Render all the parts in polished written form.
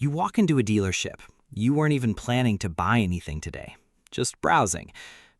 You walk into a dealership. You weren't even planning to buy anything today, just browsing.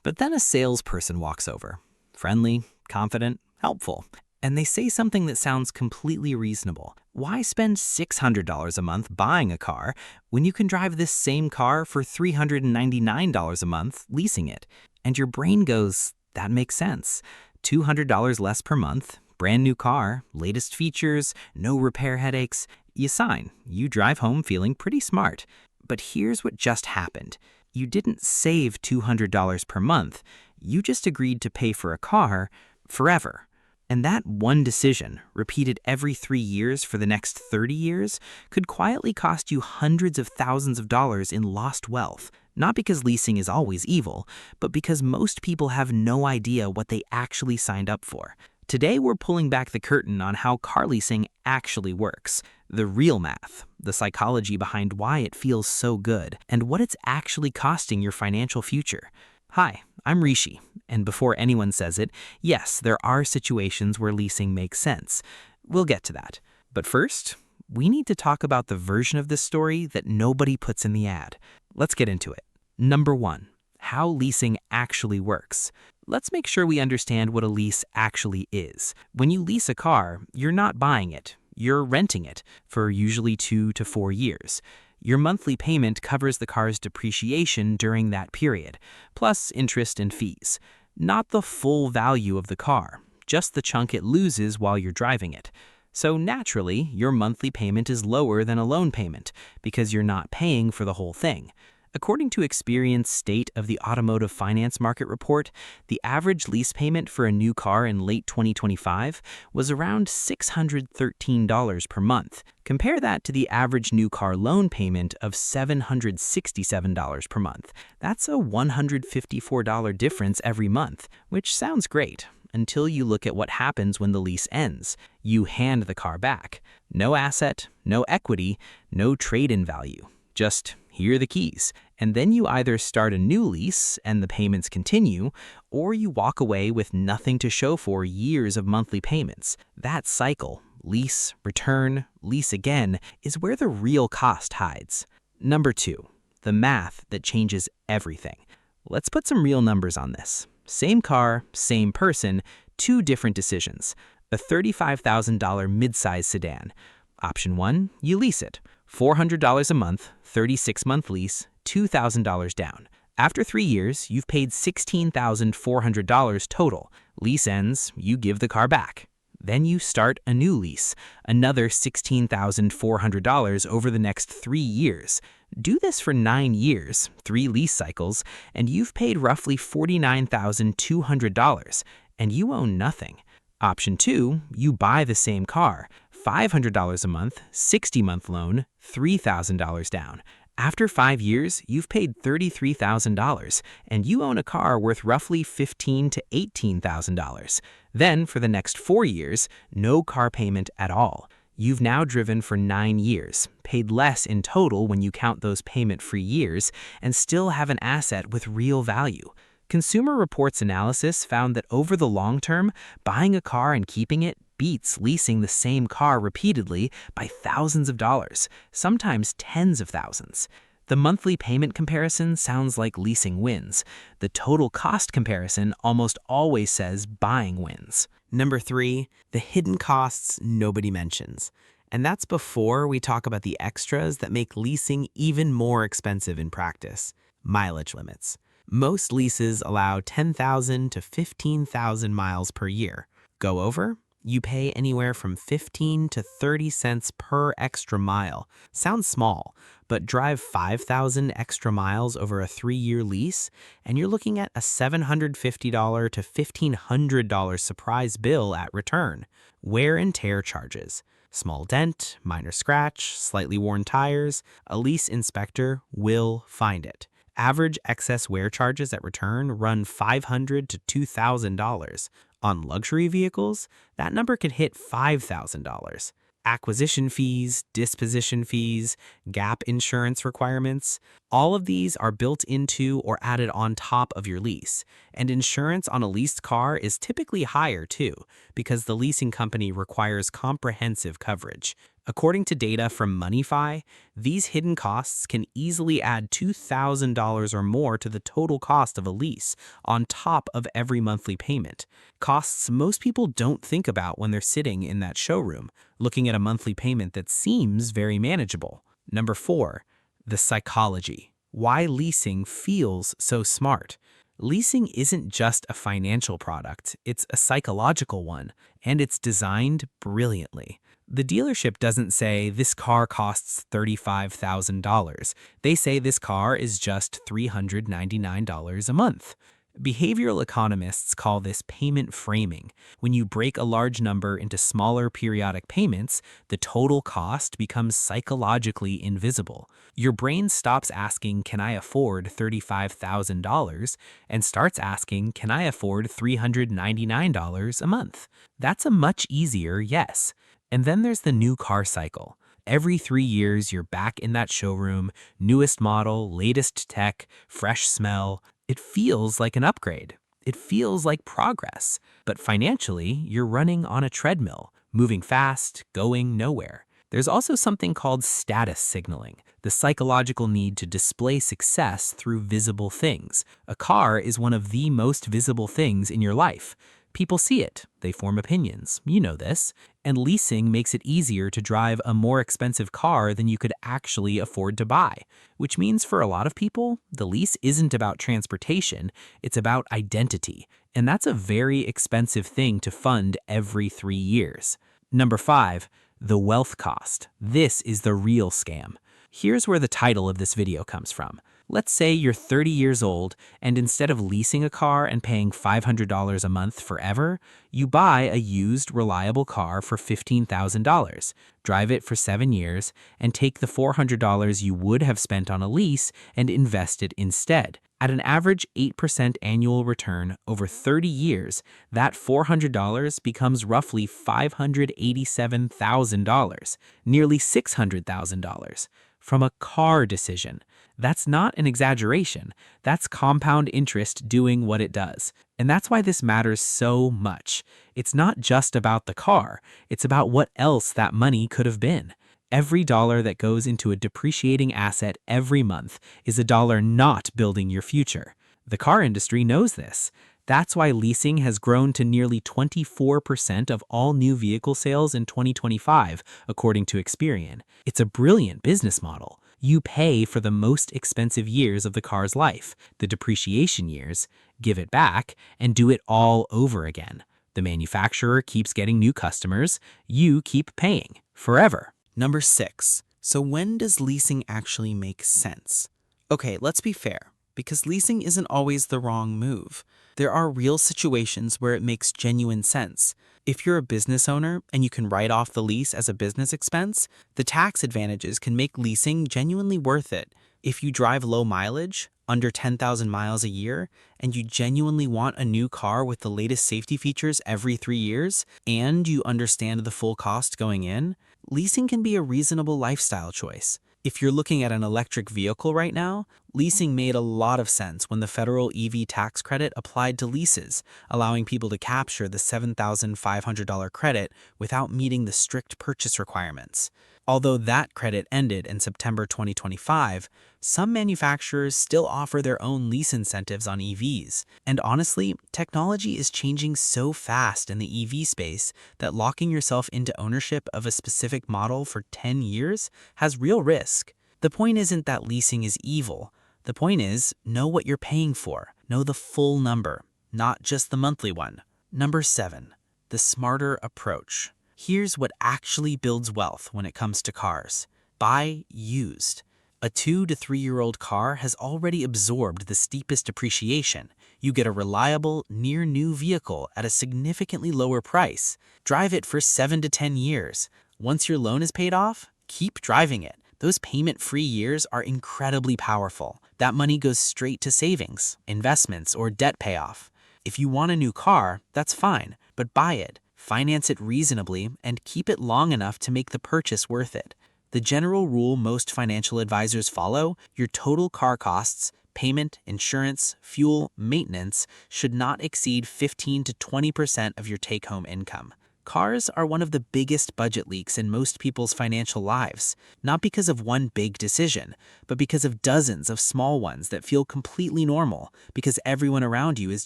But then a salesperson walks over. Friendly, confident, helpful. And they say something that sounds completely reasonable. Why spend $600 a month buying a car when you can drive this same car for $399 a month leasing it? And your brain goes, that makes sense. $200 less per month, brand new car, latest features, no repair headaches. You sign. You drive home feeling pretty smart. But here's what just happened. You didn't save $200 per month. You just agreed to pay for a car forever. And that one decision, repeated every 3 years for the next 30 years, could quietly cost you hundreds of thousands of dollars in lost wealth. Not because leasing is always evil, but because most people have no idea what they actually signed up for. Today, we're pulling back the curtain on how car leasing actually works. The real math, the psychology behind why it feels so good, and what it's actually costing your financial future. Hi, I'm Rishi, and before anyone says it, yes, there are situations where leasing makes sense. We'll get to that. But first, we need to talk about the version of this story that nobody puts in the ad. Let's get into it. Number 1, how leasing actually works. Let's make sure we understand what a lease actually is. When you lease a car, you're not buying it. You're renting it for usually 2 to 4 years. Your monthly payment covers the car's depreciation during that period, plus interest and fees. Not the full value of the car, just the chunk it loses while you're driving it. So naturally, your monthly payment is lower than a loan payment because you're not paying for the whole thing. According to Experian's State of the Automotive Finance Market report, the average lease payment for a new car in late 2025 was around $613 per month. Compare that to the average new car loan payment of $767 per month. That's a $154 difference every month, which sounds great until you look at what happens when the lease ends. You hand the car back. No asset, no equity, no trade-in value. Just here are the keys. And then you either start a new lease and the payments continue, or you walk away with nothing to show for years of monthly payments. That cycle, lease, return, lease again, is where the real cost hides. Number 2, the math that changes everything. Let's put some real numbers on this. Same car, same person, 2 different decisions. A $35,000 midsize sedan. Option 1, you lease it. $400 a month, 36-month lease, $2,000 down. After 3 years, you've paid $16,400 total. Lease ends, you give the car back. Then you start a new lease, another $16,400 over the next 3 years. Do this for 9 years, 3 lease cycles, and you've paid roughly $49,200, and you own nothing. Option 2, you buy the same car. $500 a month, 60-month loan, $3,000 down. After 5 years, you've paid $33,000, and you own a car worth roughly $15,000 to $18,000. Then, for the next 4 years, no car payment at all. You've now driven for 9 years, paid less in total when you count those payment-free years, and still have an asset with real value. Consumer Reports analysis found that over the long term, buying a car and keeping it beats leasing the same car repeatedly by thousands of dollars, sometimes tens of thousands. The monthly payment comparison sounds like leasing wins. The total cost comparison almost always says buying wins. Number 3, the hidden costs nobody mentions. And that's before we talk about the extras that make leasing even more expensive in practice. Mileage limits. Most leases allow 10,000 to 15,000 miles per year. Go over? You pay anywhere from 15 to 30 cents per extra mile. Sounds small, but drive 5,000 extra miles over a 3-year lease, and you're looking at a $750 to $1,500 surprise bill at return. Wear and tear charges. Small dent, minor scratch, slightly worn tires, a lease inspector will find it. Average excess wear charges at return run $500 to $2,000. On luxury vehicles, that number can hit $5,000. Acquisition fees, disposition fees, gap insurance requirements, all of these are built into or added on top of your lease. And insurance on a leased car is typically higher too, because the leasing company requires comprehensive coverage. According to data from MoneyFi, these hidden costs can easily add $2,000 or more to the total cost of a lease, on top of every monthly payment. Costs most people don't think about when they're sitting in that showroom, looking at a monthly payment that seems very manageable. Number 4, the psychology. Why leasing feels so smart. Leasing isn't just a financial product, it's a psychological one, and it's designed brilliantly. The dealership doesn't say this car costs $35,000. They say this car is just $399 a month. Behavioral economists call this payment framing. When you break a large number into smaller periodic payments, the total cost becomes psychologically invisible. Your brain stops asking, "Can I afford $35,000?" and starts asking, "Can I afford $399 a month?" That's a much easier yes. And then there's the new car cycle. Every 3 years, you're back in that showroom, newest model, latest tech, fresh smell. It feels like an upgrade. It feels like progress. But financially, you're running on a treadmill, moving fast, going nowhere. There's also something called status signaling, the psychological need to display success through visible things. A car is one of the most visible things in your life. People see it, they form opinions, you know this, and leasing makes it easier to drive a more expensive car than you could actually afford to buy, which means for a lot of people, the lease isn't about transportation, it's about identity, and that's a very expensive thing to fund every 3 years. Number 5, the wealth cost. This is the real scam. Here's where the title of this video comes from. Let's say you're 30 years old, and instead of leasing a car and paying $500 a month forever, you buy a used, reliable car for $15,000, drive it for 7 years, and take the $400 you would have spent on a lease and invest it instead. At an average 8% annual return over 30 years, that $400 becomes roughly $587,000, nearly $600,000, from a car decision. That's not an exaggeration. That's compound interest doing what it does. And that's why this matters so much. It's not just about the car. It's about what else that money could have been. Every dollar that goes into a depreciating asset every month is a dollar not building your future. The car industry knows this. That's why leasing has grown to nearly 24% of all new vehicle sales in 2025, according to Experian. It's a brilliant business model. You pay for the most expensive years of the car's life, the depreciation years, give it back, and do it all over again. The manufacturer keeps getting new customers, you keep paying, forever. Number 6. So when does leasing actually make sense? Okay, let's be fair, because leasing isn't always the wrong move. There are real situations where it makes genuine sense. If you're a business owner and you can write off the lease as a business expense, the tax advantages can make leasing genuinely worth it. If you drive low mileage, under 10,000 miles a year, and you genuinely want a new car with the latest safety features every 3 years, and you understand the full cost going in, leasing can be a reasonable lifestyle choice. If you're looking at an electric vehicle right now, leasing made a lot of sense when the federal EV tax credit applied to leases, allowing people to capture the $7,500 credit without meeting the strict purchase requirements. Although that credit ended in September 2025, some manufacturers still offer their own lease incentives on EVs. And honestly, technology is changing so fast in the EV space that locking yourself into ownership of a specific model for 10 years has real risk. The point isn't that leasing is evil. The point is, know what you're paying for. Know the full number, not just the monthly one. Number 7, the smarter approach. Here's what actually builds wealth when it comes to cars. Buy used. A 2 to 3 year old car has already absorbed the steepest depreciation. You get a reliable, near-new vehicle at a significantly lower price. Drive it for 7 to 10 years. Once your loan is paid off, keep driving it. Those payment-free years are incredibly powerful. That money goes straight to savings, investments, or debt payoff. If you want a new car, that's fine, but buy it. Finance it reasonably, and keep it long enough to make the purchase worth it. The general rule most financial advisors follow, your total car costs, payment, insurance, fuel, maintenance, should not exceed 15 to 20% of your take-home income. Cars are one of the biggest budget leaks in most people's financial lives, not because of one big decision, but because of dozens of small ones that feel completely normal because everyone around you is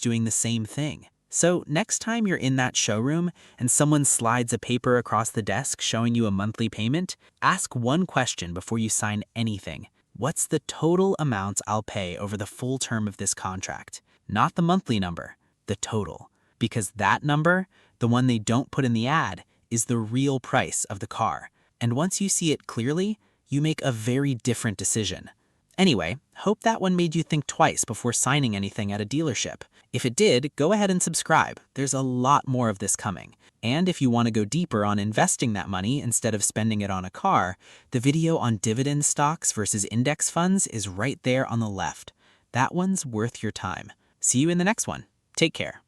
doing the same thing. So next time you're in that showroom and someone slides a paper across the desk showing you a monthly payment, ask one question before you sign anything. What's the total amount I'll pay over the full term of this contract? Not the monthly number, the total. Because that number, the one they don't put in the ad, is the real price of the car. And once you see it clearly, you make a very different decision. Anyway, hope that one made you think twice before signing anything at a dealership. If it did, go ahead and subscribe. There's a lot more of this coming. And if you want to go deeper on investing that money instead of spending it on a car, the video on dividend stocks versus index funds is right there on the left. That one's worth your time. See you in the next one. Take care.